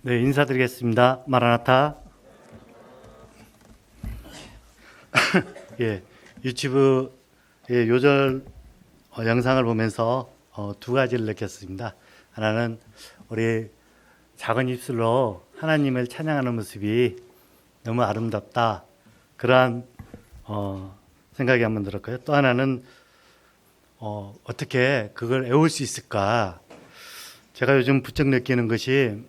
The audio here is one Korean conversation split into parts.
네, 인사드리겠습니다. 마라나타. 예, 유튜브의 요절 영상을 보면서 두 가지를 느꼈습니다. 하나는 우리 작은 입술로 하나님을 찬양하는 모습이 너무 아름답다. 그러한 생각이 한번 들었고요. 또 하나는 어떻게 그걸 애울 수 있을까? 제가 요즘 부쩍 느끼는 것이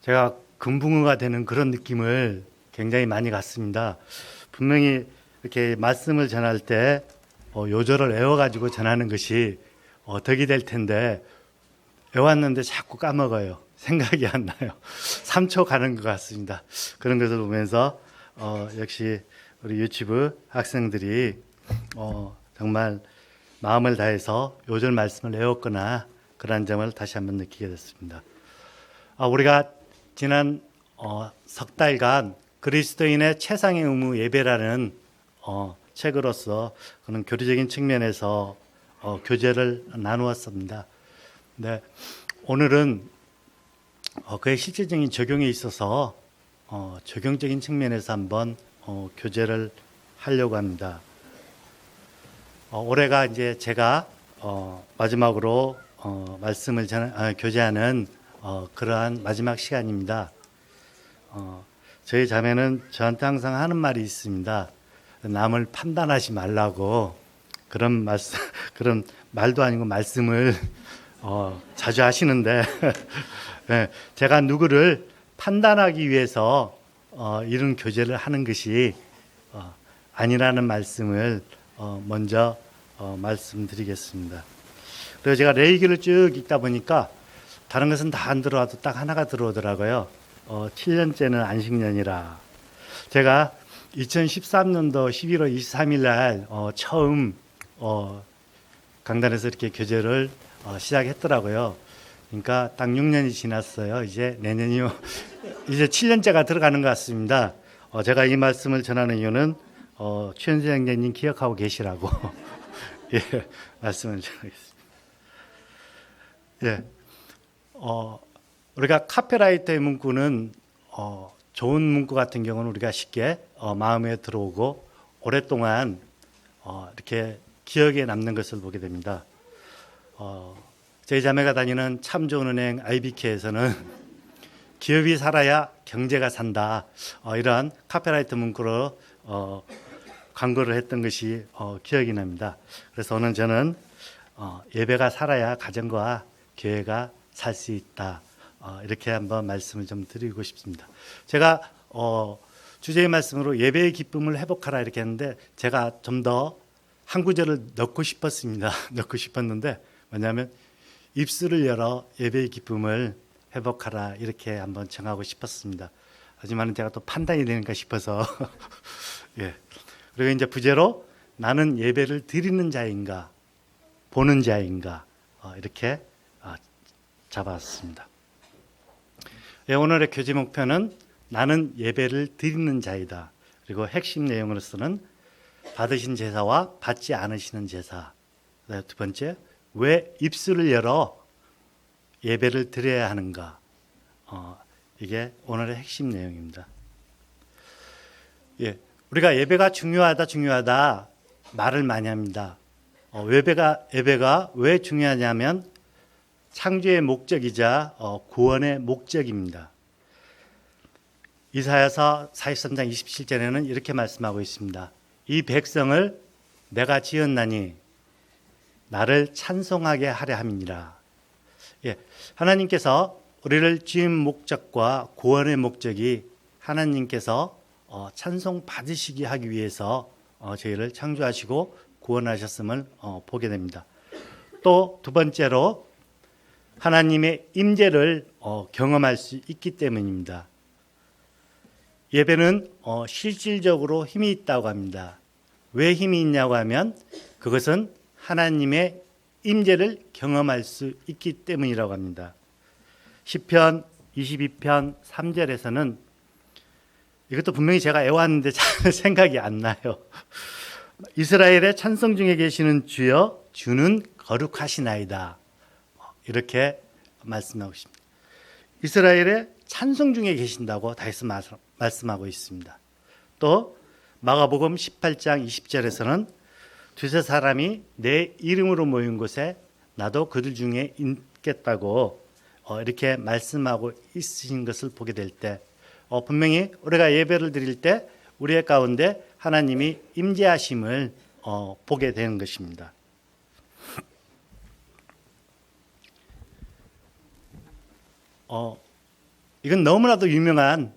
제가 금붕어가 되는 그런 느낌을 굉장히 많이 갖습니다. 분명히 이렇게 말씀을 전할 때 요절을 외워가지고 전하는 것이 덕이 될 텐데 외웠는데 자꾸 까먹어요. 생각이 안 나요. 3초 가는 것 같습니다. 그런 것을 보면서 역시 우리 유튜브 학생들이 정말 마음을 다해서 요절 말씀을 외웠거나 그런 점을 다시 한번 느끼게 됐습니다. 우리가 지난 석 달간 그리스도인의 최상의 의무 예배라는 책으로서 그런 교리적인 측면에서 교제를 나누었습니다. 네, 오늘은 그의 실질적인 적용에 있어서 적용적인 측면에서 한번 교제를 하려고 합니다. 올해가 이제 제가 마지막으로 말씀을 교제하는 그러한 마지막 시간입니다. 저희 자매는 저한테 항상 하는 말이 있습니다. 남을 판단하지 말라고 그런 말도 아니고 말씀을 자주 하시는데 네, 제가 누구를 판단하기 위해서 이런 교제를 하는 것이 아니라는 말씀을 먼저 말씀드리겠습니다. 그리고 제가 레위기를 쭉 읽다 보니까 다른 것은 다 안 들어와도 딱 하나가 들어오더라고요. 7년째는 안식년이라. 제가 2013년도 11월 23일 날 처음 강단에서 이렇게 교제를 시작했더라고요. 그러니까 딱 6년이 지났어요. 이제 내년이요. 이제 7년째가 들어가는 것 같습니다. 제가 이 말씀을 전하는 이유는 최현수 형제님 기억하고 계시라고 예, 말씀을 전하겠습니다. 예. 우리가 카페라이터의 문구는 좋은 문구 같은 경우는 우리가 쉽게 마음에 들어오고 오랫동안 이렇게 기억에 남는 것을 보게 됩니다. 저희 자매가 다니는 참 좋은 은행 IBK에서는 기업이 살아야 경제가 산다. 이러한 카페라이터 문구로 광고를 했던 것이 기억이 납니다. 그래서 오늘 저는 예배가 살아야 가정과 교회가 살 수 있다. 이렇게 한번 말씀을 좀 드리고 싶습니다. 제가 주제의 말씀으로 예배의 기쁨을 회복하라 이렇게 했는데 제가 좀 더 한 구절을 넣고 싶었습니다. 넣고 싶었는데 뭐냐면 입술을 열어 예배의 기쁨을 회복하라 이렇게 한번 정하고 싶었습니다. 하지만 제가 또 판단이 되는가 싶어서 예. 그리고 이제 부제로 나는 예배를 드리는 자인가 보는 자인가 이렇게 잡았습니다. 예, 오늘의 교제 목표는 나는 예배를 드리는 자이다. 그리고 핵심 내용으로서는 받으신 제사와 받지 않으시는 제사. 두 번째, 왜 입술을 열어 예배를 드려야 하는가. 이게 오늘의 핵심 내용입니다. 예, 우리가 예배가 중요하다 말을 많이 합니다. 예배가 왜 중요하냐면 창조의 목적이자 구원의 목적입니다. 이사야서 43장 27절에는 이렇게 말씀하고 있습니다. 이 백성을 내가 지었나니 나를 찬송하게 하려 함이니라. 예, 하나님께서 우리를 지은 목적과 구원의 목적이 하나님께서 찬송 받으시게 하기 위해서 저희를 창조하시고 구원하셨음을 보게 됩니다. 또 두 번째로 하나님의 임재를 경험할 수 있기 때문입니다. 예배는 실질적으로 힘이 있다고 합니다. 왜 힘이 있냐고 하면 그것은 하나님의 임재를 경험할 수 있기 때문이라고 합니다. 시편 22편 3절에서는 이것도 분명히 제가 애왔는데 잘 생각이 안 나요. 이스라엘의 찬송 중에 계시는 주여 주는 거룩하시나이다. 이렇게 말씀하고 있습니다. 이스라엘의 찬송 중에 계신다고 다시 말씀하고 있습니다. 또 마가복음 18장 20절에서는 두세 사람이 내 이름으로 모인 곳에 나도 그들 중에 있겠다고 이렇게 말씀하고 있으신 것을 보게 될 때 분명히 우리가 예배를 드릴 때 우리의 가운데 하나님이 임재하심을 보게 되는 것입니다. 이건 너무나도 유명한,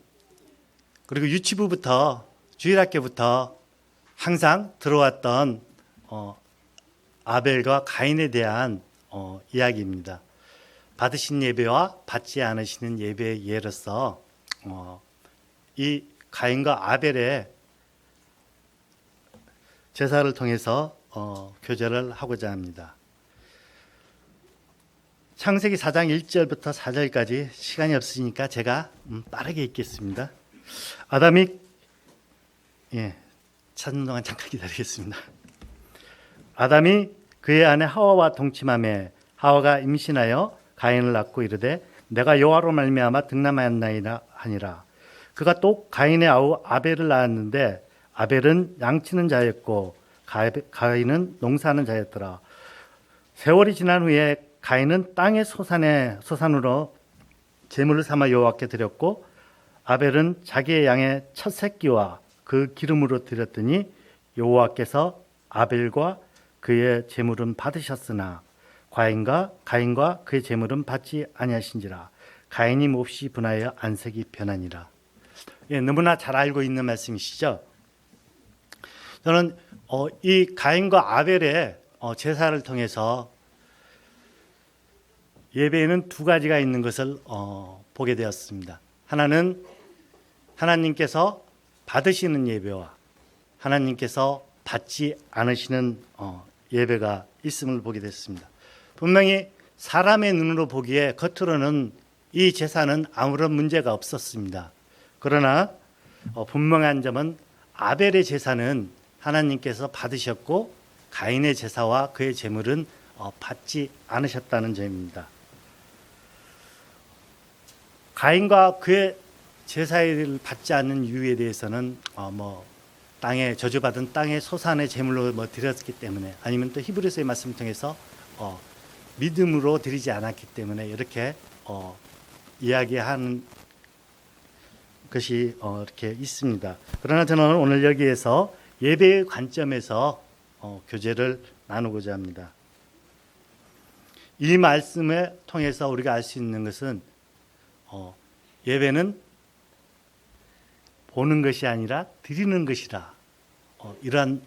그리고 유치부부터 주일학교부터 항상 들어왔던 아벨과 가인에 대한 이야기입니다. 받으신 예배와 받지 않으시는 예배의 예로서 이 가인과 아벨의 제사를 통해서 교제를 하고자 합니다. 창세기 4장 1절부터 4절까지 시간이 없으니까 제가 빠르게 읽겠습니다. 아담이 찾는 동안 잠깐 기다리겠습니다. 아담이 그의 아내 하와와 동침하매 하와가 임신하여 가인을 낳고 이르되 내가 여호와로 말미암아 등남하였나이다 하니라. 그가 또 가인의 아우 아벨을 낳았는데 아벨은 양치는 자였고 가인은 농사하는 자였더라. 세월이 지난 후에 가인은 땅의 소산으로 제물을 삼아 여호와께 드렸고 아벨은 자기의 양의 첫 새끼와 그 기름으로 드렸더니 여호와께서 아벨과 그의 제물은 받으셨으나 가인과 그의 제물은 받지 아니하신지라. 가인이 몹시 분하여 안색이 변하니라. 너무나 잘 알고 있는 말씀이시죠. 저는 이 가인과 아벨의 제사를 통해서 예배에는 두 가지가 있는 것을 보게 되었습니다. 하나는 하나님께서 받으시는 예배와 하나님께서 받지 않으시는 예배가 있음을 보게 됐습니다. 분명히 사람의 눈으로 보기에 겉으로는 이 제사는 아무런 문제가 없었습니다. 그러나 분명한 점은 아벨의 제사는 하나님께서 받으셨고 가인의 제사와 그의 제물은 받지 않으셨다는 점입니다. 가인과 그의 제사를 받지 않는 이유에 대해서는 땅에 저주받은 땅의 소산의 제물로 드렸기 때문에, 아니면 또 히브리서의 말씀을 통해서 믿음으로 드리지 않았기 때문에 이렇게 이야기하는 것이 이렇게 있습니다. 그러나 저는 오늘 여기에서 예배의 관점에서 교제를 나누고자 합니다. 이 말씀을 통해서 우리가 알 수 있는 것은 예배는 보는 것이 아니라 드리는 것이라, 이러한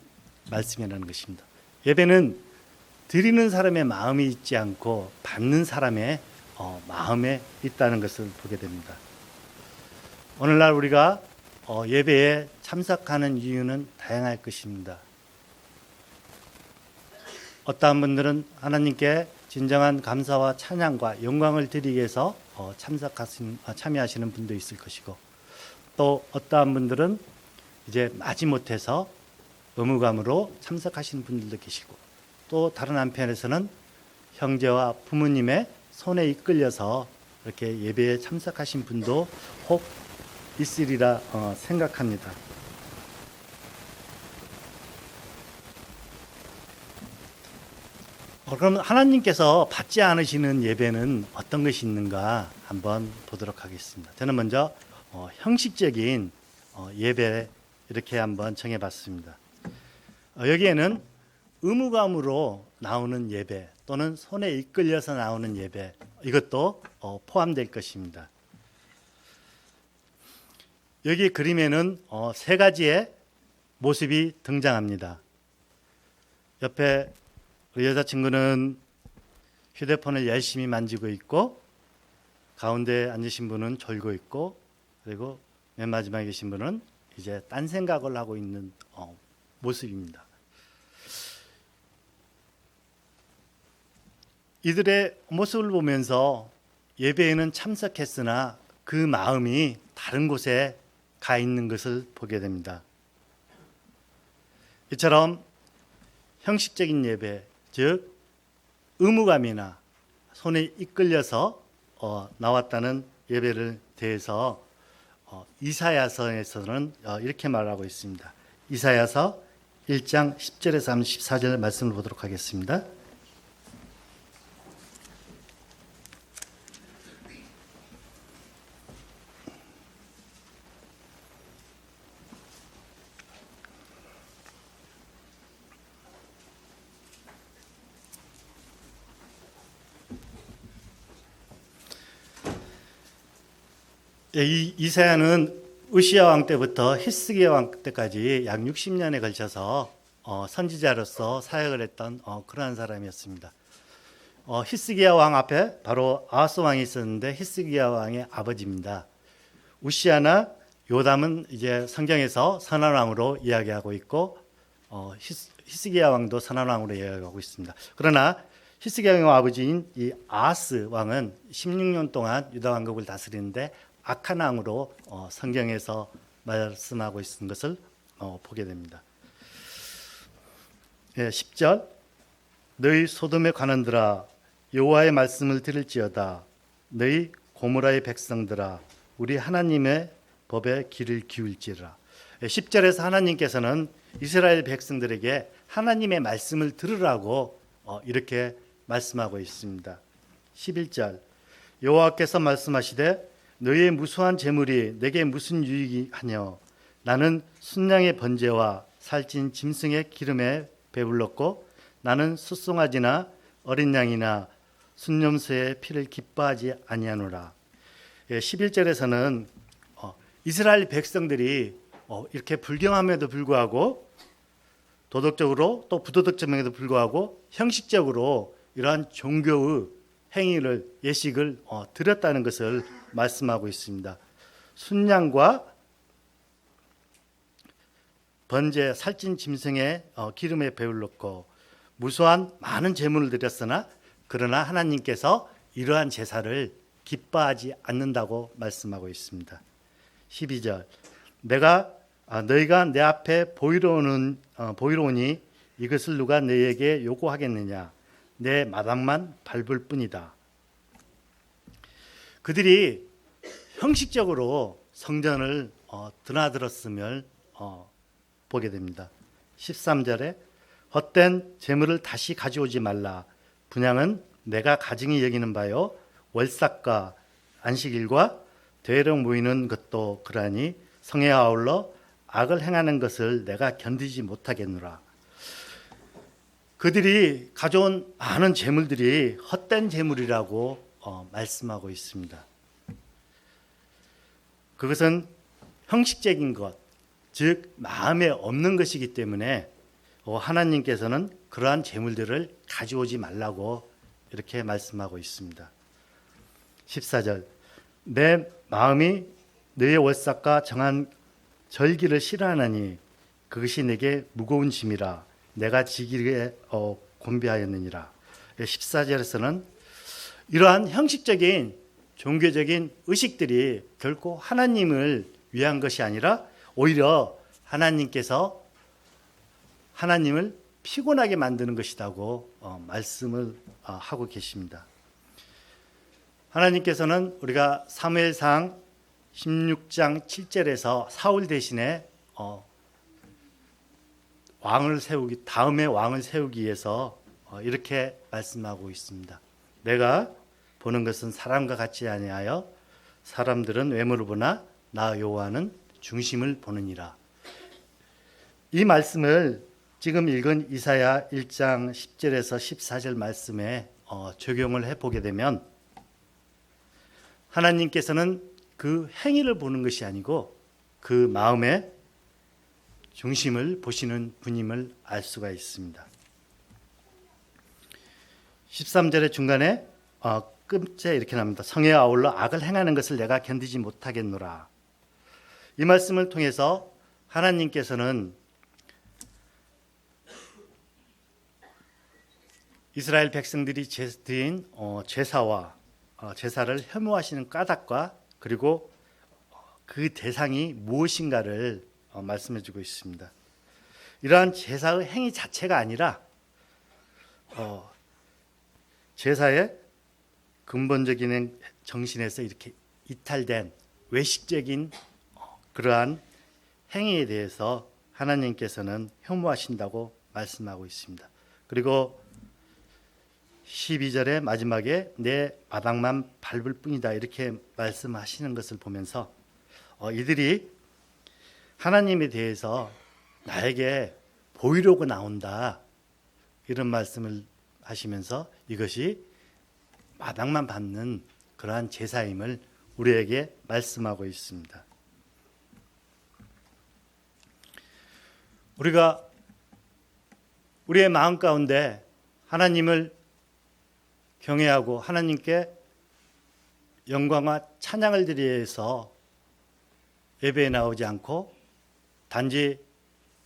말씀이라는 것입니다. 예배는 드리는 사람의 마음이 있지 않고 받는 사람의 마음에 있다는 것을 보게 됩니다. 오늘날 우리가 예배에 참석하는 이유는 다양할 것입니다. 어떠한 분들은 하나님께 진정한 감사와 찬양과 영광을 드리기 위해서 참여하시는 분도 있을 것이고, 또 어떠한 분들은 이제 마지못해서 의무감으로 참석하시는 분들도 계시고, 또 다른 한편에서는 형제와 부모님의 손에 이끌려서 이렇게 예배에 참석하신 분도 혹 있으리라 생각합니다. 그럼 하나님께서 받지 않으시는 예배는 어떤 것이 있는가 한번 보도록 하겠습니다. 저는 먼저 형식적인 예배 이렇게 한번 정해봤습니다. 여기에는 의무감으로 나오는 예배 또는 손에 이끌려서 나오는 예배, 이것도 포함될 것입니다. 여기 그림에는 세 가지의 모습이 등장합니다. 옆에 우리 여자친구는 휴대폰을 열심히 만지고 있고, 가운데 앉으신 분은 졸고 있고, 그리고 맨 마지막에 계신 분은 이제 딴 생각을 하고 있는 모습입니다. 이들의 모습을 보면서 예배에는 참석했으나 그 마음이 다른 곳에 가 있는 것을 보게 됩니다. 이처럼 형식적인 예배, 즉 의무감이나 손에 이끌려서 나왔다는 예배를 대해서 이사야서에서는 이렇게 말하고 있습니다. 이사야서 1장 10절에서 14절 말씀을 보도록 하겠습니다. 이 이사야는 으시야 왕 때부터 히스기야 왕 때까지 약 60년에 걸쳐서 선지자로서 사역을 했던 그러한 사람이었습니다. 히스기야 왕 앞에 바로 아하스 왕이 있었는데 히스기야 왕의 아버지입니다. 우시야나 요담은 이제 성경에서 선한 왕으로 이야기하고 있고 히스기야 왕도 선한 왕으로 이야기하고 있습니다. 그러나 히스기야 왕의 아버지인 이 아하스 왕은 16년 동안 유다 왕국을 다스리는데 악한 왕으로 성경에서 말씀하고 있는 것을 보게 됩니다. 10절 너희 소돔의 관원들아 여호와의 말씀을 들을지어다 너희 고모라의 백성들아 우리 하나님의 법에 귀를 기울지라. 10절에서 하나님께서는 이스라엘 백성들에게 하나님의 말씀을 들으라고 이렇게 말씀하고 있습니다. 11절 여호와께서 말씀하시되 너희의 무수한 재물이 내게 무슨 유익이 하뇨 나는 순양의 번제와 살찐 짐승의 기름에 배불렀고 나는 숫송아지나 어린 양이나 순염소의 피를 기뻐하지 아니하노라. 11절에서는 이스라엘 백성들이 이렇게 불경함에도 불구하고 도덕적으로 또 부도덕점에도 불구하고 형식적으로 이러한 종교의 행위를 예식을 드렸다는 것을 말씀하고 있습니다. 순양과 번제 살찐 짐승의 기름에 배불렀고 무수한 많은 제물을 드렸으나 그러나 하나님께서 이러한 제사를 기뻐하지 않는다고 말씀하고 있습니다. 12절 너희가 내 앞에 보이러 오니 이것을 누가 너희에게 요구하겠느냐 내 마당만 밟을 뿐이다. 그들이 형식적으로 성전을 드나들었음을 보게 됩니다. 13절에 헛된 재물을 다시 가져오지 말라. 분향은 내가 가증히 여기는 바요 월삭과 안식일과 대령 모이는 것도 그러하니 성에 아울러 악을 행하는 것을 내가 견디지 못하겠노라. 그들이 가져온 많은 재물들이 헛된 재물이라고 말씀하고 있습니다. 그것은 형식적인 것, 즉 마음에 없는 것이기 때문에 하나님께서는 그러한 재물들을 가져오지 말라고 이렇게 말씀하고 있습니다. 14절 내 마음이 너의 월삭과 정한 절기를 싫어하나니 그것이 내게 무거운 짐이라 내가 지기에 곤비하였느니라. 14절에서는 이러한 형식적인 종교적인 의식들이 결코 하나님을 위한 것이 아니라 오히려 하나님께서 하나님을 피곤하게 만드는 것이라고 말씀을 하고 계십니다. 하나님께서는 우리가 사무엘상 16장 7절에서 사울 대신에 다음에 왕을 세우기 위해서 이렇게 말씀하고 있습니다. 내가 보는 것은 사람과 같지 아니하여 사람들은 외모를 보나 나 여호와는 중심을 보느니라. 이 말씀을 지금 읽은 이사야 1장 10절에서 14절 말씀에 적용을 해보게 되면 하나님께서는 그 행위를 보는 것이 아니고 그 마음의 중심을 보시는 분임을 알 수가 있습니다. 13절의 중간에 끝에 이렇게 나옵니다. 성에 아울러 악을 행하는 것을 내가 견디지 못하겠노라. 이 말씀을 통해서 하나님께서는 이스라엘 백성들이 드린 제사를 혐오하시는 까닭과 그리고 그 대상이 무엇인가를 말씀해 주고 있습니다. 이러한 제사의 행위 자체가 아니라 제사의 근본적인 정신에서 이렇게 이탈된 외식적인 그러한 행위에 대해서 하나님께서는 혐오하신다고 말씀하고 있습니다. 그리고 12절의 마지막에 내 마당만 밟을 뿐이다 이렇게 말씀하시는 것을 보면서 이들이 하나님에 대해서 나에게 보이려고 나온다 이런 말씀을 하시면서 이것이 마당만 밟는 그러한 제사임을 우리에게 말씀하고 있습니다. 우리가 우리의 마음 가운데 하나님을 경외하고 하나님께 영광과 찬양을 드리기 위해서 예배에 나오지 않고 단지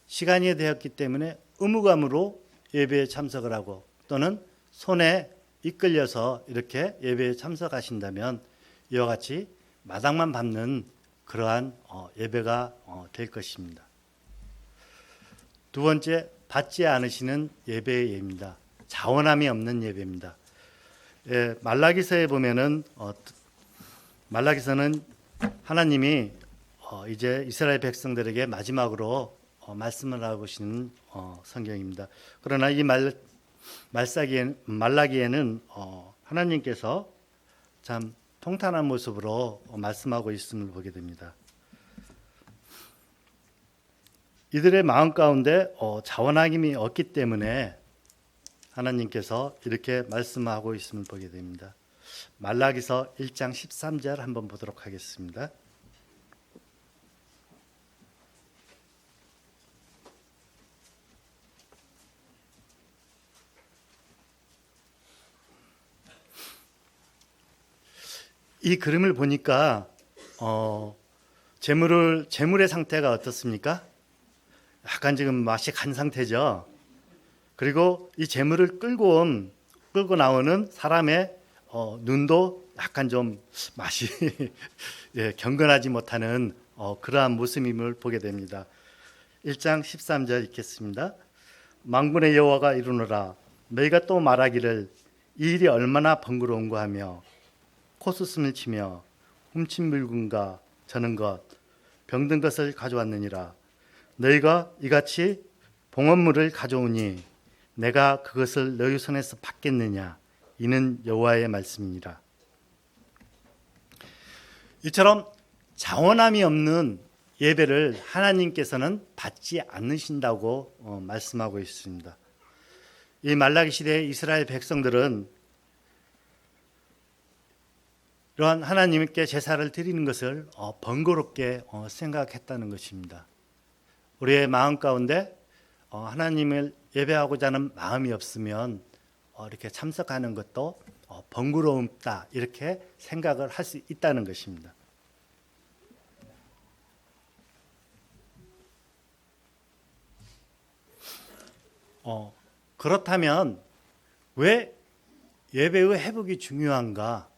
시간이 되었기 때문에 의무감으로 예배에 참석을 하고 또는 손에 이끌려서 이렇게 예배에 참석하신다면 이와 같이 마당만 밟는 그러한 예배가 될 것입니다. 두 번째, 받지 않으시는 예배의 예입니다. 자원함이 없는 예배입니다. 말라기서에 보면은 말라기서는 하나님이 이제 이스라엘 백성들에게 마지막으로 말씀을 하고 계시는 성경입니다. 그러나 이 말라기에는 하나님께서 참 통탄한 모습으로 말씀하고 있음을 보게 됩니다. 이들의 마음 가운데 자원함이 없기 때문에 하나님께서 이렇게 말씀하고 있음을 보게 됩니다. 말라기서 1장 13절 한번 보도록 하겠습니다. 이 그림을 보니까 재물의 상태가 어떻습니까? 약간 지금 맛이 간 상태죠. 그리고 이 재물을 끌고 나오는 사람의 눈도 약간 좀 맛이 경건하지 못하는 그러한 모습임을 보게 됩니다. 1장 13절 읽겠습니다. 만군의 여호와가 이르노라 너희가 또 말하기를 이 일이 얼마나 번거로운가 하며 코수슴을 치며 훔친 물건과 저는 것 병든 것을 가져왔느니라. 너희가 이같이 봉헌물을 가져오니 내가 그것을 너희 손에서 받겠느냐. 이는 여호와의 말씀이니라. 이처럼 자원함이 없는 예배를 하나님께서는 받지 않으신다고 말씀하고 있습니다. 이 말라기 시대의 이스라엘 백성들은 이러한 하나님께 제사를 드리는 것을 번거롭게 생각했다는 것입니다. 우리의 마음 가운데 하나님을 예배하고자 하는 마음이 없으면 이렇게 참석하는 것도 번거롭다 이렇게 생각을 할 수 있다는 것입니다. 그렇다면 왜 예배의 회복이 중요한가?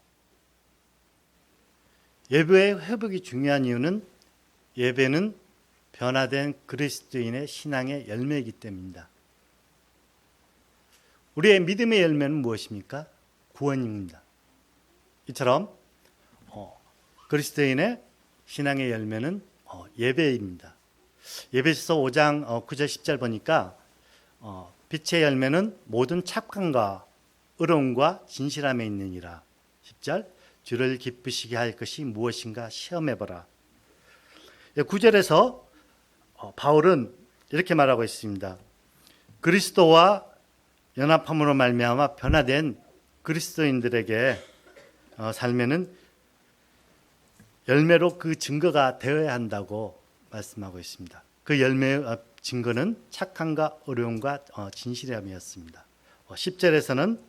예배의 회복이 중요한 이유는 예배는 변화된 그리스도인의 신앙의 열매이기 때문입니다. 우리의 믿음의 열매는 무엇입니까? 구원입니다. 이처럼 그리스도인의 신앙의 열매는 예배입니다. 예배서 5장 9절 10절 보니까 빛의 열매는 모든 착함과 의로움과 진실함에 있느니라. 10절 주를 기쁘시게 할 것이 무엇인가 시험해보라. 9절에서 바울은 이렇게 말하고 있습니다. 그리스도와 연합함으로 말미암아 변화된 그리스도인들에게 삶에는 열매로 그 증거가 되어야 한다고 말씀하고 있습니다. 그 열매의 증거는 착함과 어려움과 진실함이었습니다. 10절에서는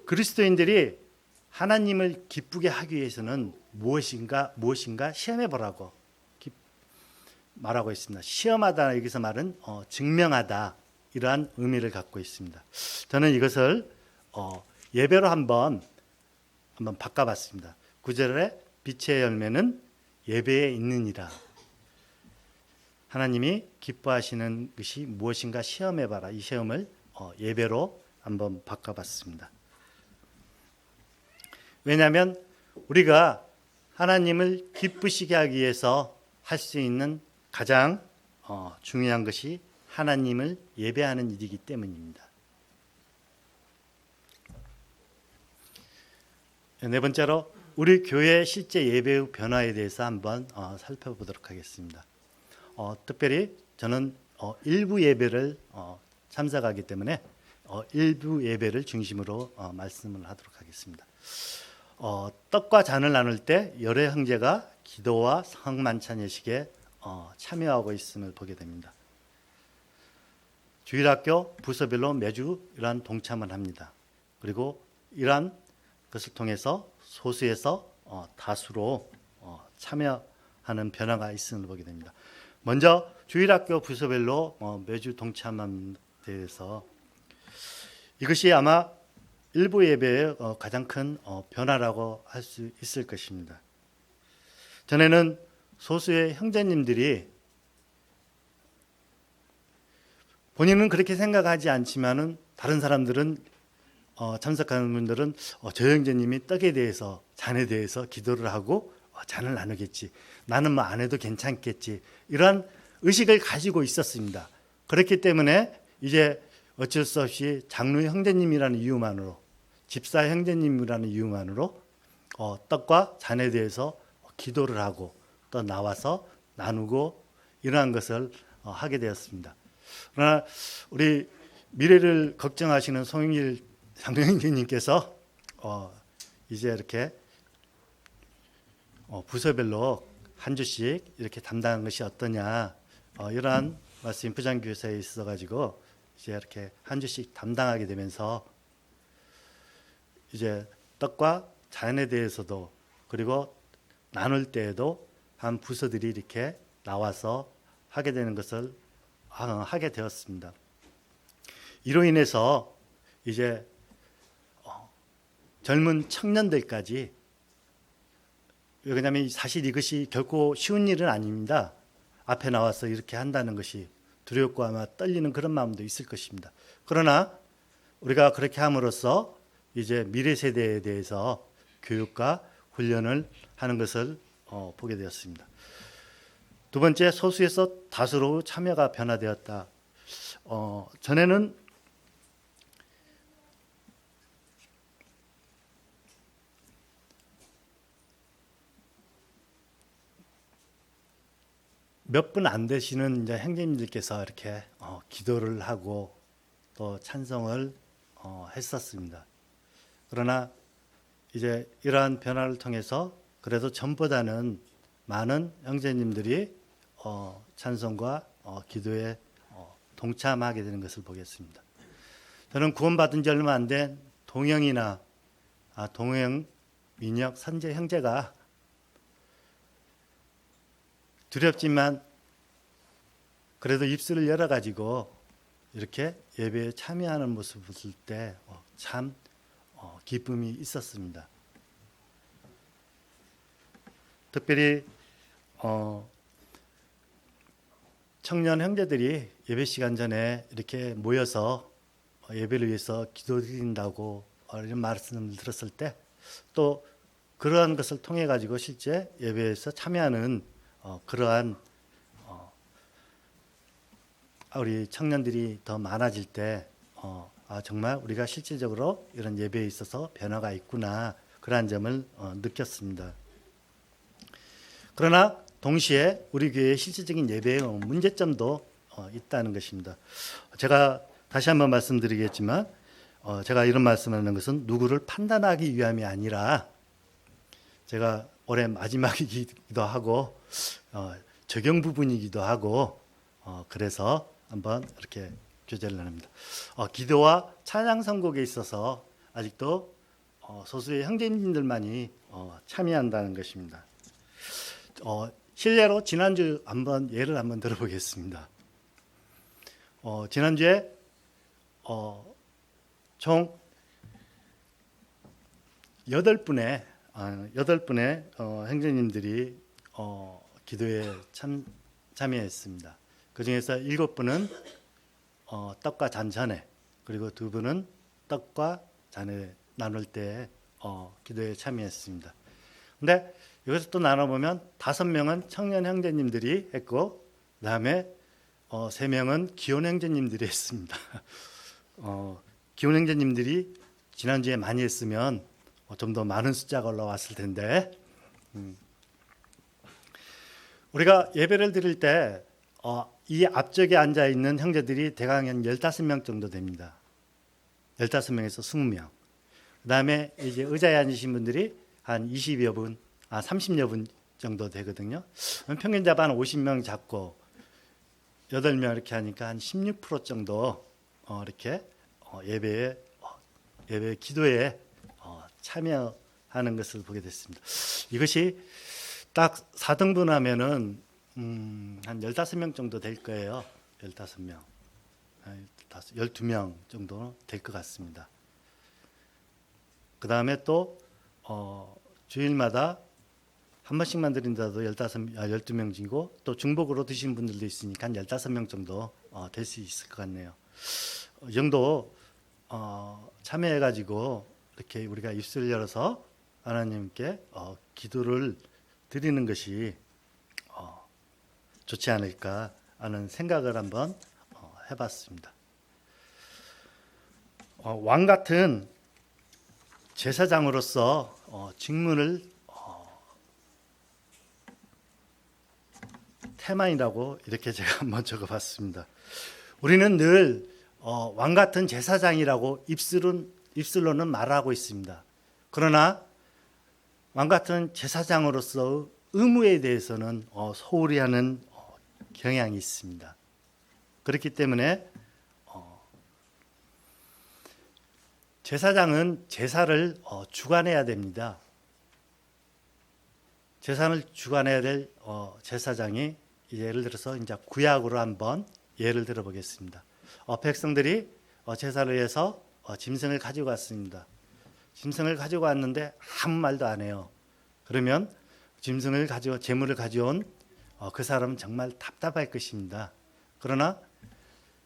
그리스도인들이 하나님을 기쁘게 하기 위해서는 무엇인가 시험해 보라고 말하고 있습니다. 시험하다 여기서 말은 증명하다 이러한 의미를 갖고 있습니다. 저는 이것을 예배로 한번 바꿔봤습니다. 9절에 빛의 열매는 예배에 있느니라. 하나님이 기뻐하시는 것이 무엇인가 시험해봐라. 이 시험을 예배로 한번 바꿔봤습니다. 왜냐하면 우리가 하나님을 기쁘시게 하기 위해서 할 수 있는 가장 중요한 것이 하나님을 예배하는 일이기 때문입니다. 네 번째로 우리 교회 실제 예배의 변화에 대해서 한번 살펴보도록 하겠습니다. 특별히 저는 일부 예배를 참석하기 때문에 일부 예배를 중심으로 말씀을 하도록 하겠습니다. 떡과 잔을 나눌 때 여러 형제가 기도와 성만찬 예식에 참여하고 있음을 보게 됩니다. 주일학교 부서별로 매주 이러한 동참을 합니다. 그리고 이러한 것을 통해서 소수에서 다수로 참여하는 변화가 있음을 보게 됩니다. 먼저 주일학교 부서별로 매주 동참함에 대해서 이것이 아마 일부 예배의 가장 큰 변화라고 할 수 있을 것입니다. 전에는 소수의 형제님들이 본인은 그렇게 생각하지 않지만은 다른 사람들은 참석하는 분들은 저 형제님이 떡에 대해서 잔에 대해서 기도를 하고 잔을 나누겠지. 나는 뭐 안 해도 괜찮겠지. 이런 의식을 가지고 있었습니다. 그렇기 때문에 이제 어쩔 수 없이 장로 형제님이라는 이유만으로 집사 형제님이라는 이유만으로 떡과 잔에 대해서 기도를 하고 또 나와서 나누고 이러한 것을 하게 되었습니다. 그러나 우리 미래를 걱정하시는 송영길 장로님께서 이제 이렇게 부서별로 한 주씩 이렇게 담당한 것이 어떠냐 이러한 말씀이 부장교사에 있어가지고 이제 이렇게 한 주씩 담당하게 되면서 이제 떡과 잔에 대해서도 그리고 나눌 때에도 한 부서들이 이렇게 나와서 하게 되는 것을 하게 되었습니다. 이로 인해서 이제 젊은 청년들까지, 왜냐하면 사실 이것이 결코 쉬운 일은 아닙니다. 앞에 나와서 이렇게 한다는 것이 두렵고 아마 떨리는 그런 마음도 있을 것입니다. 그러나 우리가 그렇게 함으로써 이제 미래 세대에 대해서 교육과 훈련을 하는 것을 보게 되었습니다. 두 번째, 소수에서 다수로 참여가 변화되었다. 전에는 몇 분 안 되시는 이제 형제님들께서 이렇게 기도를 하고 또 찬송을 했었습니다. 그러나 이제 이러한 변화를 통해서 그래도 전보다는 많은 형제님들이 찬송과 기도에 동참하게 되는 것을 보겠습니다. 저는 구원받은 지 얼마 안 된 동영이나 동영, 민혁, 선재 형제가 두렵지만 그래도 입술을 열어가지고 이렇게 예배에 참여하는 모습을 볼 때 참 기쁨이 있었습니다. 특별히 청년 형제들이 예배 시간 전에 이렇게 모여서 예배를 위해서 기도드린다고 이런 말씀을 들었을 때 또 그러한 것을 통해 가지고 실제 예배에서 참여하는 그러한 우리 청년들이 더 많아질 때 정말 우리가 실질적으로 이런 예배에 있어서 변화가 있구나 그러한 점을 느꼈습니다. 그러나 동시에 우리 교회의 실질적인 예배의 문제점도 있다는 것입니다. 제가 다시 한번 말씀드리겠지만 제가 이런 말씀을 하는 것은 누구를 판단하기 위함이 아니라 제가 올해 마지막이기도 하고 적용 부분이기도 하고 그래서 한번 이렇게 교제를 나눕니다. 기도와 찬양 선곡에 있어서 아직도 소수의 형제님들만이 참여한다는 것입니다. 실례로 지난주 한번 예를 한번 들어보겠습니다. 지난주에 총 8분의 형제님들이 기도에 참여했습니다. 그 중에서 7분은 떡과 잔 전에, 그리고 2분은 떡과 잔을 나눌 때 기도에 참여했습니다. 근데 이것을 또 나눠보면 5명은 청년 형제님들이 했고, 그다음에 3명은 기혼 형제님들이 했습니다. 기혼 형제님들이 지난주에 많이 했으면 좀 더 많은 숫자가 올라왔을 텐데, 우리가 예배를 드릴 때 이 앞쪽에 앉아 있는 형제들이 대강 한 15명 정도 됩니다. 15명에서 20명. 그다음에 이제 의자에 앉으신 분들이 한 20여 분, 30여 분 정도 되거든요. 평균 잡아 한 50명 잡고 8명 이렇게 하니까 한 16% 정도 이렇게 예배 기도에 참여하는 것을 보게 됐습니다. 이것이 딱 4등분 하면은 한 15명 정도 될 거예요. 15명. 12명 정도 될 것 같습니다. 그 다음에 또 주일마다 한 번씩만 드린다도 12명이고 또 중복으로 드신 분들도 있으니까 한 15명 정도 될 수 있을 것 같네요. 이 정도 참여해가지고 이렇게 우리가 입술을 열어서 하나님께 기도를 드리는 것이 좋지 않을까 하는 생각을 한번 해봤습니다. 왕 같은 제사장으로서 직무를 테마이라고 이렇게 제가 한번 적어봤습니다. 우리는 늘 왕 같은 제사장이라고 입술로는 말하고 있습니다. 그러나 왕 같은 제사장으로서 의무에 대해서는 소홀히 하는 경향이 있습니다. 그렇기 때문에 제사장은 제사를 주관해야 됩니다. 제사를 주관해야 될 제사장이 예를 들어서 이제 구약으로 한번 예를 들어 보겠습니다. 백성들이 제사를 위해서 짐승을 가지고 왔습니다. 짐승을 가지고 왔는데 아무 말도 안 해요. 그러면 제물을 가져온 그 사람은 정말 답답할 것입니다. 그러나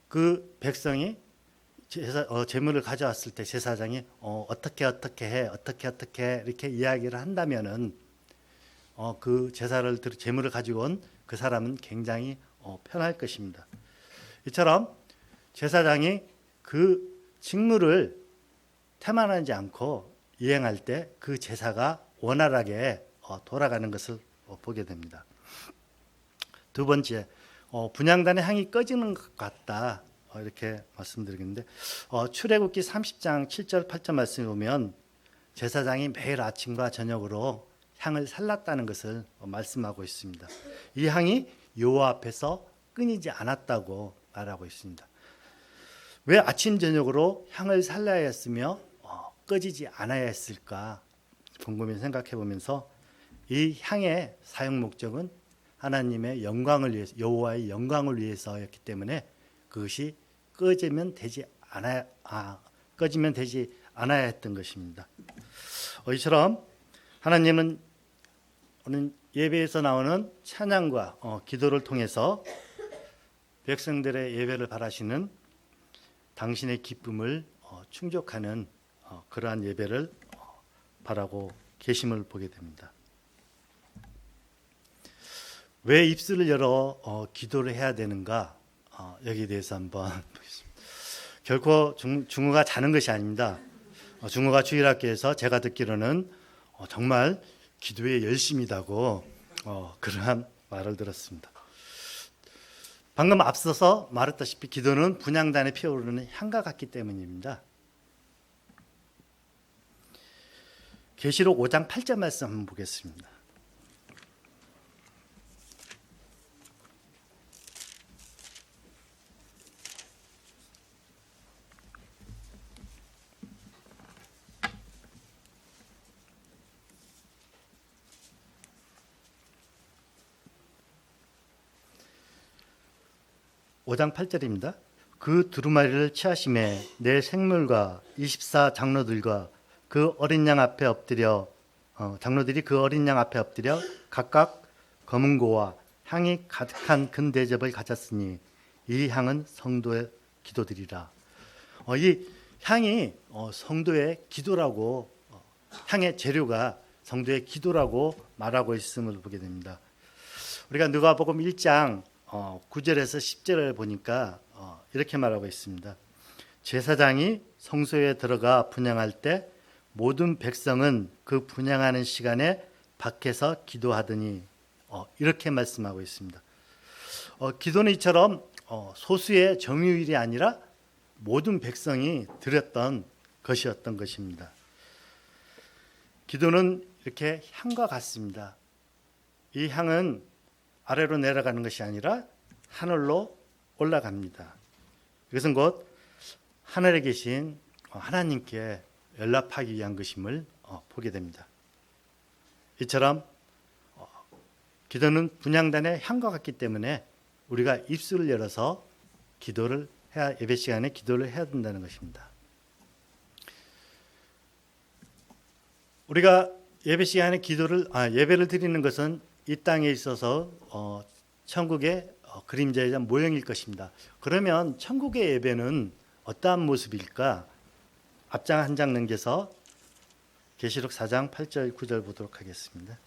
그 백성이 제물을 가져왔을 때 제사장이 어떻게 해 이렇게 이야기를 한다면은 그 제물을 가지고 온 그 사람은 굉장히 편할 것입니다. 이처럼 제사장이 그 직무를 태만하지 않고 이행할 때 그 제사가 원활하게 돌아가는 것을 보게 됩니다. 두 번째, 분향단의 향이 꺼지는 것 같다. 이렇게 말씀드리겠는데 출애굽기 30장 7절 8절 말씀에 보면 제사장이 매일 아침과 저녁으로 향을 살랐다는 것을 말씀하고 있습니다. 이 향이 여호와 앞에서 끊이지 않았다고 말하고 있습니다. 왜 아침 저녁으로 향을 살라야 했으며 꺼지지 않아야 했을까 곰곰이 생각해 보면서 이 향의 사용 목적은 하나님의 영광을 위해서, 여호와의 영광을 위해서였기 때문에 그것이 꺼지면 되지 않아야 했던 것입니다. 이처럼 하나님은 오늘 예배에서 나오는 찬양과 기도를 통해서 백성들의 예배를 바라시는 당신의 기쁨을 충족하는 그러한 예배를 바라고 계심을 보게 됩니다. 왜 입술을 열어 기도를 해야 되는가? 여기에 대해서 한번 보겠습니다. 결코 중우가 자는 것이 아닙니다. 중우가 주일학교에서 제가 듣기로는 정말 기도에 열심이다고 그러한 말을 들었습니다. 방금 앞서서 말했다시피 기도는 분향단에 피어오르는 향과 같기 때문입니다. 계시록 5장 8절 말씀 한번 보겠습니다. (5장 8절입니다) 그 두루마리를 취하심에 내 생물과 24 장로들과 그 어린 양 앞에 엎드려 장로들이 그 어린 양 앞에 엎드려 각각 검은고와 향이 가득한 큰 대접을 가졌으니 이 향은 성도의 기도들이라. 이 향이 성도의 기도라고 향의 재료가 성도의 기도라고 말하고 있음을 보게 됩니다. 우리가 누가복음 1장 9절에서 10절을 보니까 이렇게 말하고 있습니다. 제사장이 성소에 들어가 분향할 때 모든 백성은 그 분향하는 시간에 밖에서 기도하더니 이렇게 말씀하고 있습니다. 기도는 이처럼 소수의 정유일이 아니라 모든 백성이 드렸던 것이었던 것입니다. 기도는 이렇게 향과 같습니다. 이 향은 아래로 내려가는 것이 아니라 하늘로 올라갑니다. 이것은 곧 하늘에 계신 하나님께 연락하기 위한 것임을 보게 됩니다. 이처럼 기도는 분향단의 향과 같기 때문에 우리가 입술을 열어서 기도를 해야, 예배 시간에 기도를 해야 된다는 것입니다. 우리가 예배 시간에 예배를 드리는 것은 이 땅에 있어서 천국의 그림자이자 모형일 것입니다. 그러면 천국의 예배는 어떠한 모습일까? 앞장 한 장 넘겨서 계시록 4장 8절 9절 보도록 하겠습니다.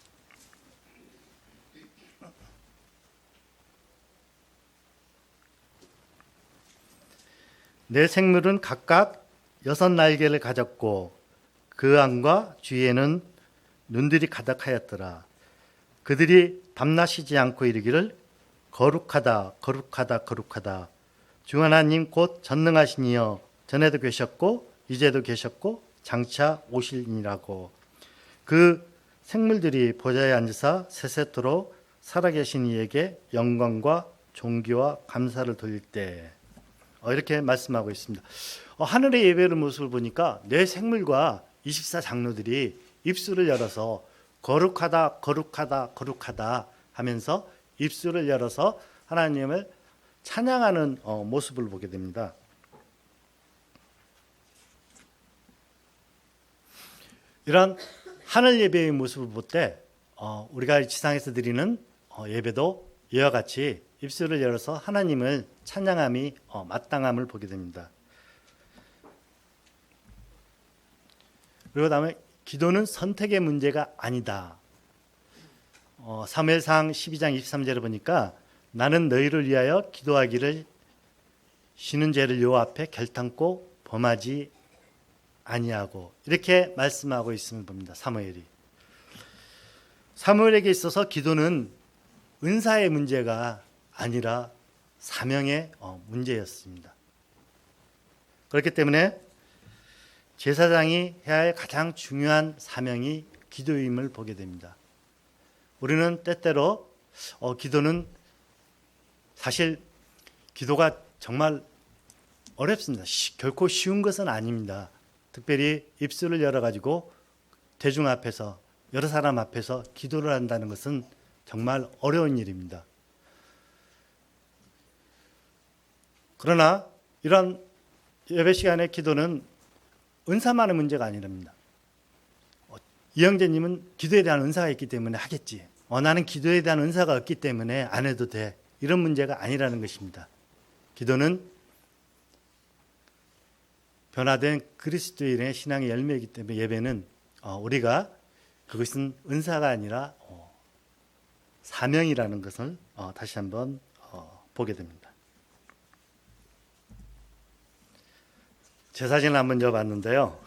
네 생물은 각각 6날개를 가졌고 그 안과 주위에는 눈들이 가득하였더라. 그들이 밤낮 쉬지 않고 이르기를 거룩하다 거룩하다 거룩하다 주 하나님 곧 전능하신 이여 전에도 계셨고 이제도 계셨고 장차 오실니라고. 그 생물들이 보좌에 앉으사 세세토록 살아계신 이에게 영광과 존귀와 감사를 돌릴 때 이렇게 말씀하고 있습니다. 하늘의 예배의 모습을 보니까 네 생물과 24장로들이 입술을 열어서 거룩하다 거룩하다 거룩하다 하면서 입술을 열어서 하나님을 찬양하는 모습을 보게 됩니다. 이런 하늘 예배의 모습을 볼 때 우리가 지상에서 드리는 예배도 이와 같이 입술을 열어서 하나님을 찬양함이 마땅함을 보게 됩니다. 그리고 다음에 기도는 선택의 문제가 아니다. 사무엘상 12장 23절을 보니까 나는 너희를 위하여 기도하기를 쉬는 죄를 여호와 앞에 결탄코 범하지 아니하고 이렇게 말씀하고 있음을 봅니다. 사무엘에게 있어서 기도는 은사의 문제가 아니라 사명의 문제였습니다. 그렇기 때문에 제사장이 해야 할 가장 중요한 사명이 기도임을 보게 됩니다. 우리는 때때로 기도는 사실 기도가 정말 어렵습니다. 결코 쉬운 것은 아닙니다. 특별히 입술을 열어가지고 대중 앞에서 여러 사람 앞에서 기도를 한다는 것은 정말 어려운 일입니다. 그러나 이런 예배 시간의 기도는 은사만의 문제가 아니랍니다. 이영재님은 기도에 대한 은사가 있기 때문에 하겠지. 나는 기도에 대한 은사가 없기 때문에 안 해도 돼. 이런 문제가 아니라는 것입니다. 기도는 변화된 그리스도인의 신앙의 열매이기 때문에 예배는 우리가 그것은 은사가 아니라 사명이라는 것을 다시 한번 보게 됩니다. 제 사진을 한번 여봤는데요.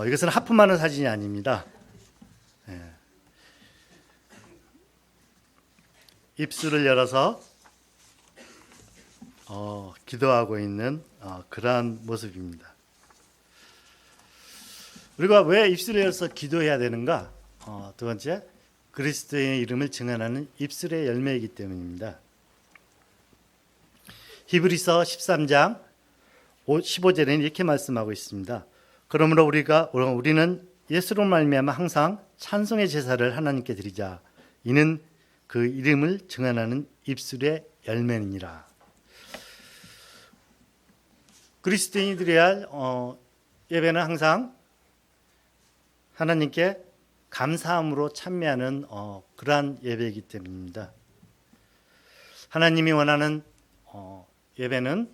이것은 하품하는 사진이 아닙니다. 입술을 열어서 기도하고 있는 그러한 모습입니다. 우리가 왜 입술을 열어서 기도해야 되는가? 두 번째, 그리스도의 이름을 증언하는 입술의 열매이기 때문입니다. 히브리서 13장 15절에는 이렇게 말씀하고 있습니다. 그러므로 우리는 예수로 말미암아 항상 찬송의 제사를 하나님께 드리자. 이는 그 이름을 증언하는 입술의 열매니라. 그리스도인들이 할 예배는 항상 하나님께 감사함으로 찬미하는 그러한 예배이기 때문입니다. 하나님이 원하는 예배는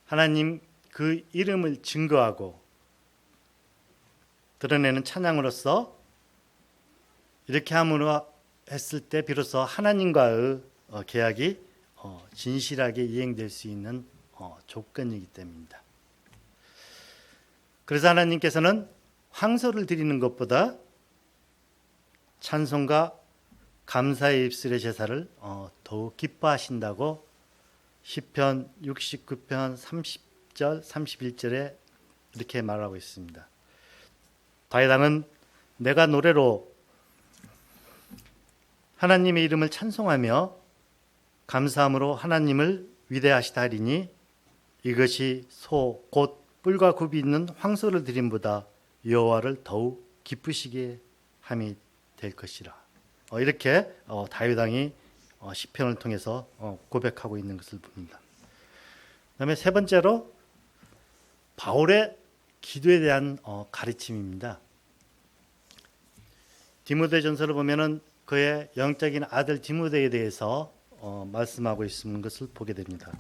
하나님 그 이름을 증거하고 드러내는 찬양으로서 이렇게 함으로 했을 때 비로소 하나님과의 계약이 진실하게 이행될 수 있는 조건이기 때문입니다. 그래서 하나님께서는 황소를 드리는 것보다 찬송과 감사의 입술의 제사를 더욱 기뻐하신다고 시편 69편 30절 31절에 이렇게 말하고 있습니다. 다윗 왕은 내가 노래로 하나님의 이름을 찬송하며 감사함으로 하나님을 위대하시다 하리니 이것이 소 곧 뿔과 굽이 있는 황소를 드림보다 여호와를 더욱 기쁘시게 함이 될 것이라. 이렇게 다윗 왕이 시편을 통해서 고백하고 있는 것을 봅니다. 그다음에 세 번째로 바울의 기도에 대한 가르침입니다. 디모데전서를 보면은 그의 영적인 아들 디모데에 대해서 말씀하고 있는 것을 보게 됩니다.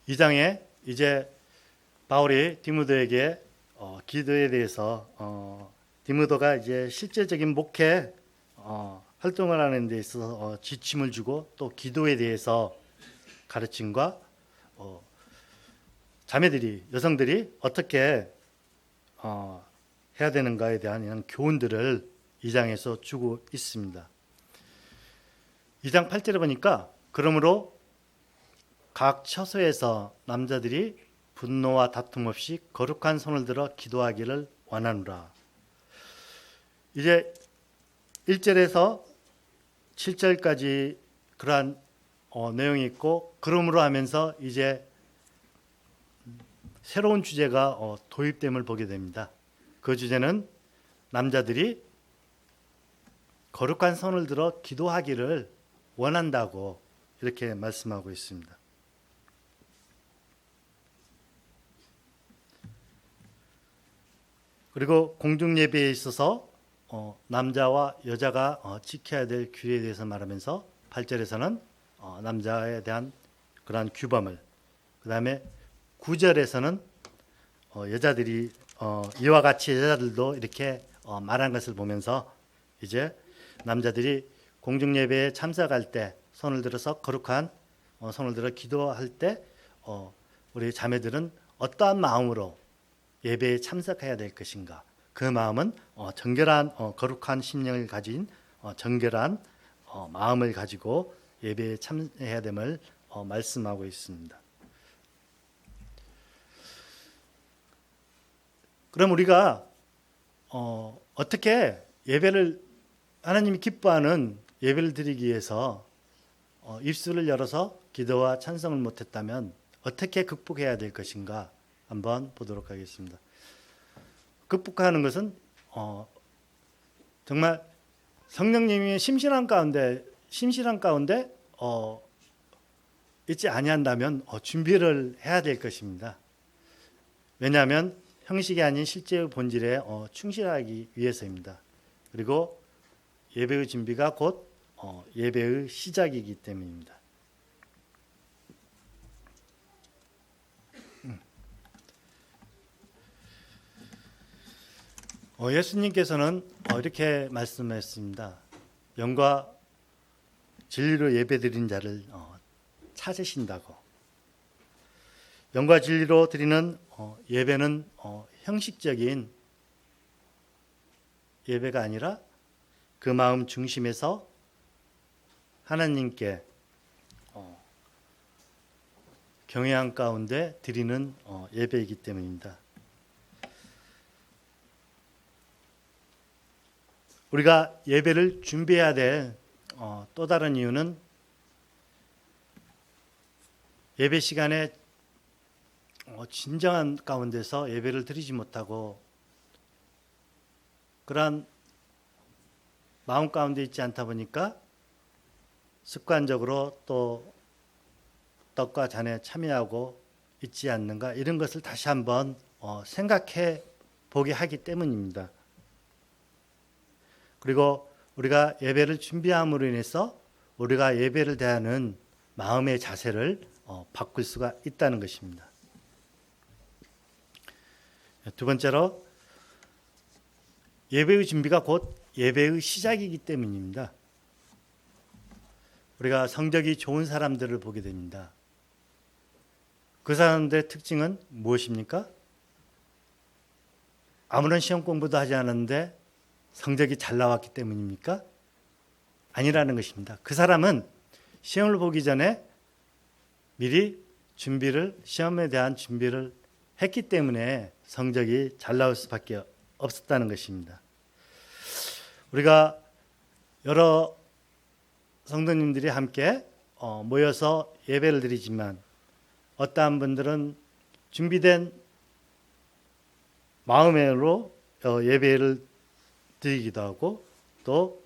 이 장에 이제 바울이 디모데에게 기도에 대해서 디모데가 이제 실제적인 목회 활동을 하는 데 있어서 지침을 주고 또 기도에 대해서 가르침과 자매들이 여성들이 어떻게 해야 되는가에 대한 이런 교훈들을 이 장에서 주고 있습니다. 2장 8절에 보니까 그러므로 각 처소에서 남자들이 분노와 다툼 없이 거룩한 손을 들어 기도하기를 원하노라. 이제 1절에서 7절까지 그러한 내용이 있고 그러므로 하면서 이제 새로운 주제가 도입됨을 보게 됩니다. 그 주제는 남자들이 거룩한 손을 들어 기도하기를 원한다고 이렇게 말씀하고 있습니다. 그리고 공중 예배에 있어서 남자와 여자가 지켜야 될 규례에 대해서 말하면서 8절에서는 남자에 대한 그러한 규범을, 그 다음에 9절에서는 여자들이 이와 같이 여자들도 이렇게 말한 것을 보면서 이제 남자들이 공중 예배에 참석할 때 손을 들어서 거룩한 손을 들어 기도할 때 우리 자매들은 어떠한 마음으로 예배에 참석해야 될 것인가? 그 마음은 정결한 거룩한 심령을 가진 정결한 마음을 가지고 예배에 참여해야 됨을 말씀하고 있습니다. 그럼 우리가 어떻게 예배를 하나님이 기뻐하는 예배를 드리기 위해서 입술을 열어서 기도와 찬송을 못했다면 어떻게 극복해야 될 것인가 한번 보도록 하겠습니다. 극복하는 것은 정말 성령님이 심실한 가운데 있지 아니한다면 준비를 해야 될 것입니다. 왜냐하면 형식이 아닌 실제의 본질에 충실하기 위해서입니다. 그리고 예배의 준비가 곧 예배의 시작이기 때문입니다. 예수님께서는 이렇게 말씀하셨습니다. 영과 진리로 예배드린 자를 찾으신다고. 영과 진리로 드리는 예배는 형식적인 예배가 아니라 그 마음 중심에서 하나님께 경외함 가운데 드리는 예배이기 때문입니다. 우리가 예배를 준비해야 될 또 다른 이유는 예배 시간에 진정한 가운데서 예배를 드리지 못하고 그러한 마음 가운데 있지 않다 보니까 습관적으로 또 떡과 잔에 참여하고 있지 않는가, 이런 것을 다시 한번 생각해 보게 하기 때문입니다. 그리고 우리가 예배를 준비함으로 인해서 우리가 예배를 대하는 마음의 자세를 바꿀 수가 있다는 것입니다. 두 번째로 예배의 준비가 곧 예배의 시작이기 때문입니다. 우리가 성적이 좋은 사람들을 보게 됩니다. 그 사람들의 특징은 무엇입니까? 아무런 시험 공부도 하지 않았는데 성적이 잘 나왔기 때문입니까? 아니라는 것입니다. 그 사람은 시험을 보기 전에 미리 시험에 대한 준비를 했기 때문에 성적이 잘 나올 수밖에 없었다는 것입니다. 우리가 여러 성도님들이 함께 모여서 예배를 드리지만 어떠한 분들은 준비된 마음으로 예배를 드리기도 하고 또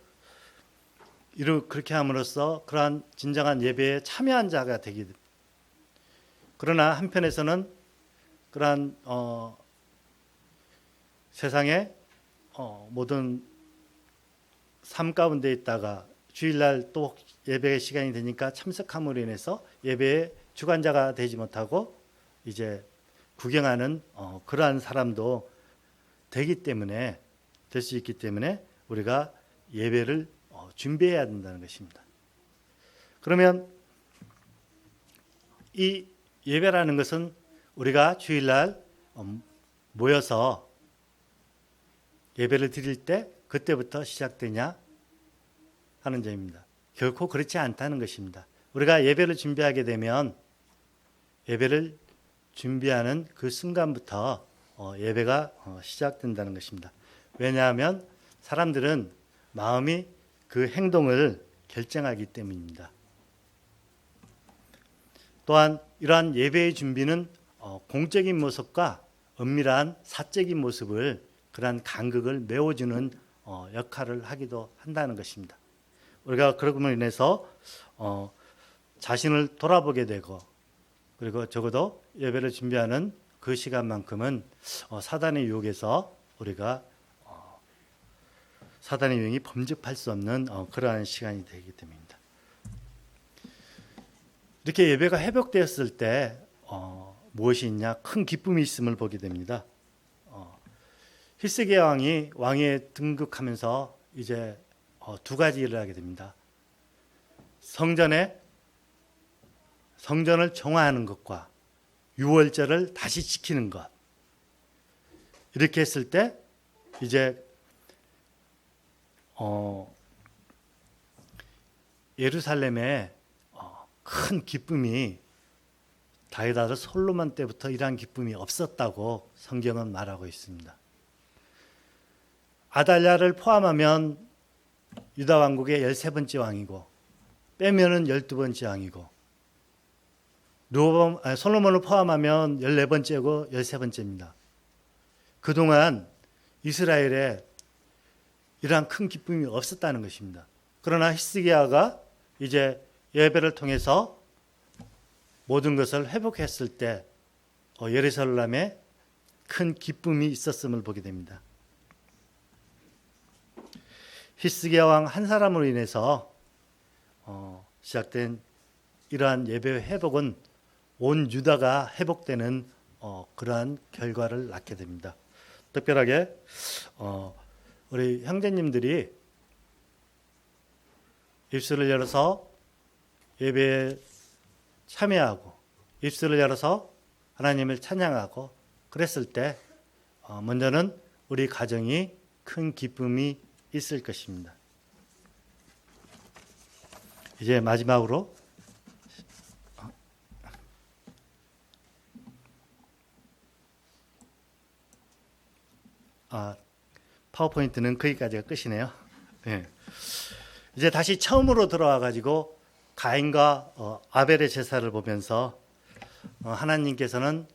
그렇게 함으로써 그러한 진정한 예배에 참여한 자가 되게 됩니다. 그러나 한편에서는 그러한 세상의 모든 삶 가운데 있다가 주일날 또 예배의 시간이 되니까 참석함으로 인해서 예배의 주관자가 되지 못하고 이제 구경하는 그러한 사람도 될 수 있기 때문에 우리가 예배를 준비해야 된다는 것입니다. 그러면 이 예배라는 것은 우리가 주일날 모여서 예배를 드릴 때 그때부터 시작되냐 하는 점입니다. 결코 그렇지 않다는 것입니다. 우리가 예배를 준비하게 되면 예배를 준비하는 그 순간부터 예배가 시작된다는 것입니다. 왜냐하면 사람들은 마음이 그 행동을 결정하기 때문입니다. 또한 이러한 예배의 준비는 공적인 모습과 은밀한 사적인 모습을 그러한 간극을 메워주는 역할을 하기도 한다는 것입니다. 우리가 그러므로 인해서 자신을 돌아보게 되고 그리고 적어도 예배를 준비하는 그 시간만큼은 사단의 유혹에서 우리가 사단의 유행이 범접할 수 없는 그러한 시간이 되기 때문입니다. 이렇게 예배가 회복되었을 때 무엇이 있냐? 큰 기쁨이 있음을 보게 됩니다. 히스기야 왕이 왕위에 등극하면서 이제 두 가지 일을 하게 됩니다. 성전을 정화하는 것과 유월절을 다시 지키는 것. 이렇게 했을 때 이제 예루살렘에 큰 기쁨이 다윗 아들 솔로몬 때부터 이러한 기쁨이 없었다고 성경은 말하고 있습니다. 아달랴를 포함하면 유다 왕국의 13번째 왕이고 빼면은 12번째 왕이고 솔로몬을 포함하면 14번째고 13번째입니다. 그동안 이스라엘에 이러한 큰 기쁨이 없었다는 것입니다. 그러나 히스기야가 이제 예배를 통해서 모든 것을 회복했을 때 예루살렘에 큰 기쁨이 있었음을 보게 됩니다. 히스기야 왕 한 사람으로 인해서 시작된 이러한 예배 회복은 온 유다가 회복되는 그러한 결과를 낳게 됩니다. 특별하게 우리 형제님들이 입술을 열어서 예배에 참여하고 입술을 열어서 하나님을 찬양하고 그랬을 때 먼저는 우리 가정이 큰 기쁨이 있을 것입니다. 이제 마지막으로 파워포인트는 거기까지가 끝이네요. 네. 이제 다시 처음으로 들어와 가지고 가인과 아벨의 제사를 보면서 하나님께서는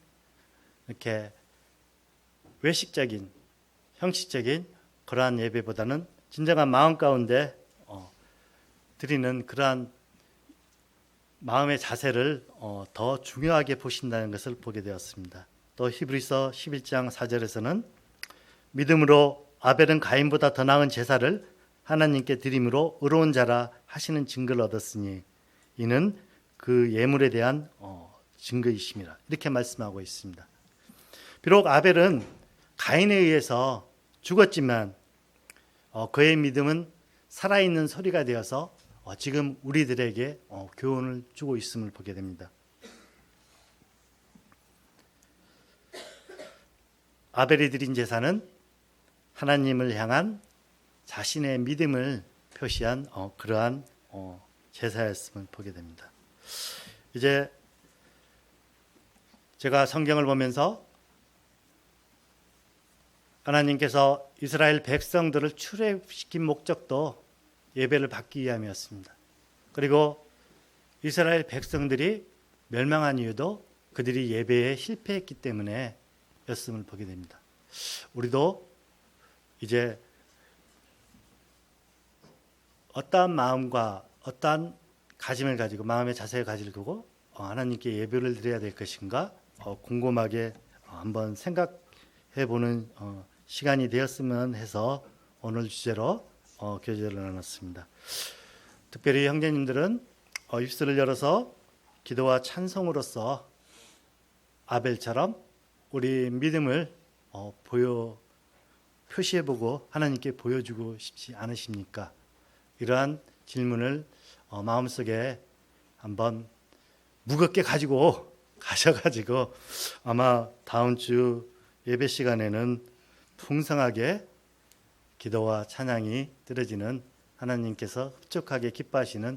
이렇게 외식적인 형식적인 그러한 예배보다는 진정한 마음 가운데 드리는 그러한 마음의 자세를 더 중요하게 보신다는 것을 보게 되었습니다. 또 히브리서 11장 4절에서는 믿음으로 아벨은 가인보다 더 나은 제사를 하나님께 드림으로 의로운 자라 하시는 증거를 얻었으니 이는 그 예물에 대한 증거이심이라 이렇게 말씀하고 있습니다. 비록 아벨은 가인에 의해서 죽었지만 그의 믿음은 살아있는 소리가 되어서 지금 우리들에게 교훈을 주고 있음을 보게 됩니다. 아벨이 드린 제사는 하나님을 향한 자신의 믿음을 표시한 그러한 제사였음을 보게 됩니다. 이제 제가 성경을 보면서 하나님께서 이스라엘 백성들을 출애굽시킨 목적도 예배를 받기 위함이었습니다. 그리고 이스라엘 백성들이 멸망한 이유도 그들이 예배에 실패했기 때문에 였음을 보게 됩니다. 우리도 이제 어떠한 마음과 어떠한 가짐을 가지고 마음의 자세를 가지고 하나님께 예배를 드려야 될 것인가 곰곰하게 한번 생각해 보는 시간이 되었으면 해서 오늘 주제로 교제를 나눴습니다. 특별히 형제님들은 입술을 열어서 기도와 찬송으로서 아벨처럼 우리 믿음을 표시해보고 하나님께 보여주고 싶지 않으십니까? 이러한 질문을 마음속에 한번 무겁게 가지고 가셔가지고 아마 다음 주 예배 시간에는 풍성하게 기도와 찬양이 드려지는 하나님께서 흡족하게 기뻐하시는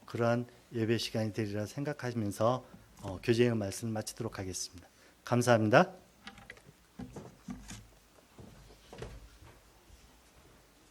그러한 예배 시간이 되리라 생각하시면서 교제의 말씀을 마치도록 하겠습니다. 감사합니다.